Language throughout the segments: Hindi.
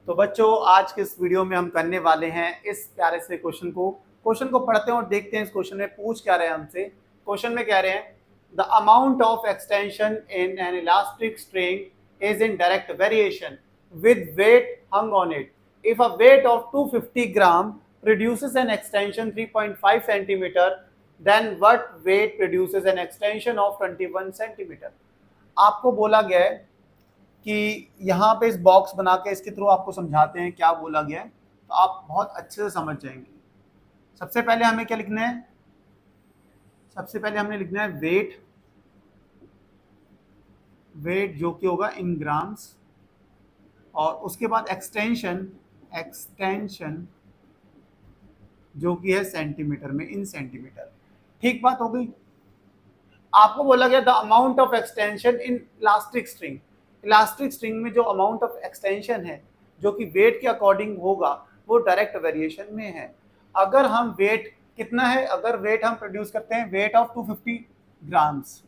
तो बच्चों आज के इस वीडियो में हम करने वाले हैं इस प्यारे से क्वेश्चन को पढ़ते हैं और देखते हैं इस क्वेश्चन में पूछ क्या रहे हैं हमसे। क्वेश्चन में कह रहे हैं the amount of extension in an elastic string is in direct variation with weight hung on it if a weight of 250 gram produces an extension 3.5 centimeter, then what weight produces an extension of 21 centimeter? आपको बोला गया है कि यहाँ पे इस बॉक्स बना के इसके थ्रू आपको समझाते हैं क्या बोला गया है, तो आप बहुत अच्छे से समझ जाएंगे। सबसे पहले हमें क्या लिखना है? सबसे पहले हमने लिखना है वेट जो कि होगा इन ग्राम्स, और उसके बाद एक्सटेंशन जो कि है सेंटीमीटर में, इन सेंटीमीटर। ठीक बात हो गई। आपको बोला गया the amount of extension in elastic string. Elastic string में जो अमाउंट ऑफ एक्सटेंशन है जो कि वेट के अकॉर्डिंग होगा वो डायरेक्ट वेरिएशन में है। अगर हम वेट कितना है, अगर वेट हम प्रोड्यूस करते हैं वेट ऑफ 250 ग्राम्स,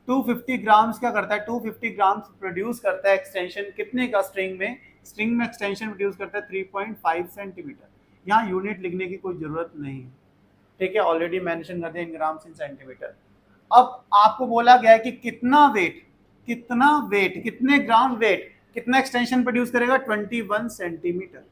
250 ग्राम्स क्या करता है, 250 ग्राम्स प्रोड्यूस करता है एक्सटेंशन कितने का, स्ट्रिंग में एक्सटेंशन प्रोड्यूस करता है 3.5 सेंटीमीटर। यहाँ यूनिट लिखने की कोई जरूरत नहीं है, ठीक है, ऑलरेडी मेंशन कर दिया इन ग्राम्स इन सेंटीमीटर। अब आपको बोला गया है कि कितना वेट, कितने ग्राम वेट कितना एक्सटेंशन प्रोड्यूस करेगा, 21 सेंटीमीटर।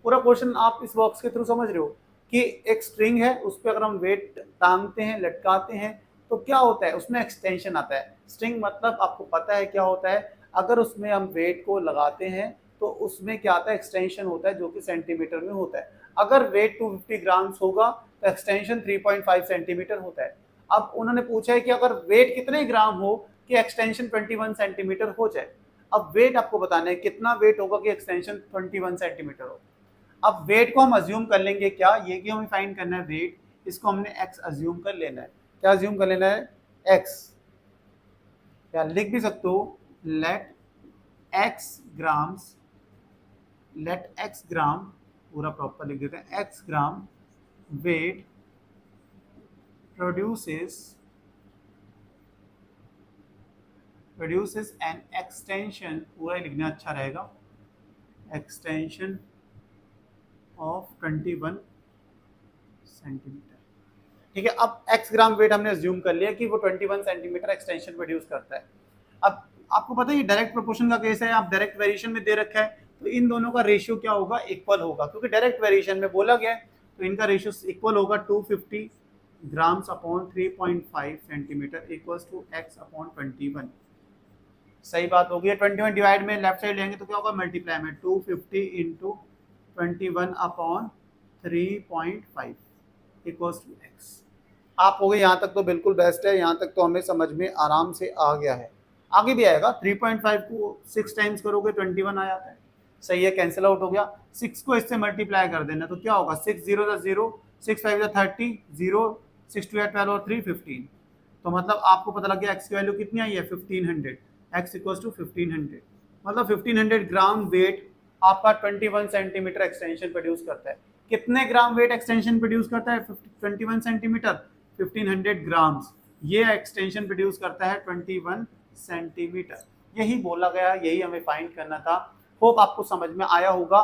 पूरा क्वेश्चन आप इस बॉक्स के थ्रू समझ रहे हो कि एक स्ट्रिंग है, उस पर अगर हम वेट टांगते हैं, लटकाते हैं, तो क्या होता है, उसमें एक्सटेंशन आता है। स्ट्रिंग मतलब आपको पता है क्या होता है, अगर उसमें हम वेट को लगाते हैं तो उसमें क्या आता है, एक्सटेंशन होता है जो कि सेंटीमीटर में होता है। अगर वेट 250 ग्राम्स होगा तो एक्सटेंशन 3.5 सेंटीमीटर होता है। अब उन्होंने पूछा है कि अगर वेट कितने ग्राम हो कि एक्सटेंशन 21 सेंटीमीटर हो जाए। अब वेट आपको बताना है कितना वेट होगा कि एक्सटेंशन 21 सेंटीमीटर हो। अब वेट को हम अज्यूम कर लेंगे क्या, ये कि हमें फाइंड करना है वेट, इसको हमने एक्स अज्यूम कर लेना है। क्या अज्यूम कर लेना है, एक्स। या लिख भी सकते हो लेट एक्स ग्राम, पूरा प्रॉपर लिख देते हैं, x gram weight produces an extension, पूरा ही लिखना अच्छा रहेगा, एक्सटेंशन ऑफ 21 सेंटीमीटर। ठीक है, अब x ग्राम वेट हमने अज्यूम कर लिया कि वो 21 सेंटीमीटर एक्सटेंशन प्रोड्यूस करता है। अब आपको पता है ये डायरेक्ट प्रोपोर्शन का केस है, आप डायरेक्ट वेरिएशन में दे रखा है तो इन दोनों का रेशियो क्या होगा, इक्वल होगा, क्योंकि डायरेक्ट वेरिएशन में बोला गया है तो इनका रेशियो इक्वल होगा। 250 grams upon 3.5 centimetre equals to x upon 21। सही बात होगी। 21 डिवाइड में लेफ्ट साइड लेंगे तो क्या होगा, मल्टीप्लाई में 250 into 21 upon 3.5 equals to x। आप हो गए यहाँ तक तो बिल्कुल बेस्ट है, यहाँ तक तो हमें समझ में आराम से आ गया है। आगे भी आएगा, 3.5 को 6 टाइम्स करोगे 21 आ जाता है, सही है, कैंसिल आउट हो गया। 6 को इससे मल्टीप्लाई कर देना तो क्या होगा, 6 0 0, 6 5 30, 0 6 2 12 और 3 15। तो मतलब आपको पता लग गया x की वैल्यू कितनी आई है, 1500। x इक्वल्स टू 1500, मतलब 1500 ग्राम वेट आपका 21 सेंटीमीटर एक्सटेंशन प्रोड्यूस करता है। कितने ग्राम वेट एक्सटेंशन प्रोड्यूस करता है, 21 सेंटीमीटर, 1500 ग्राम्स ये एक्सटेंशन प्रोड्यूस करता है 21 सेंटीमीटर। यही बोला गया, यही हमें फाइंड करना था। होप आपको समझ में आया होगा।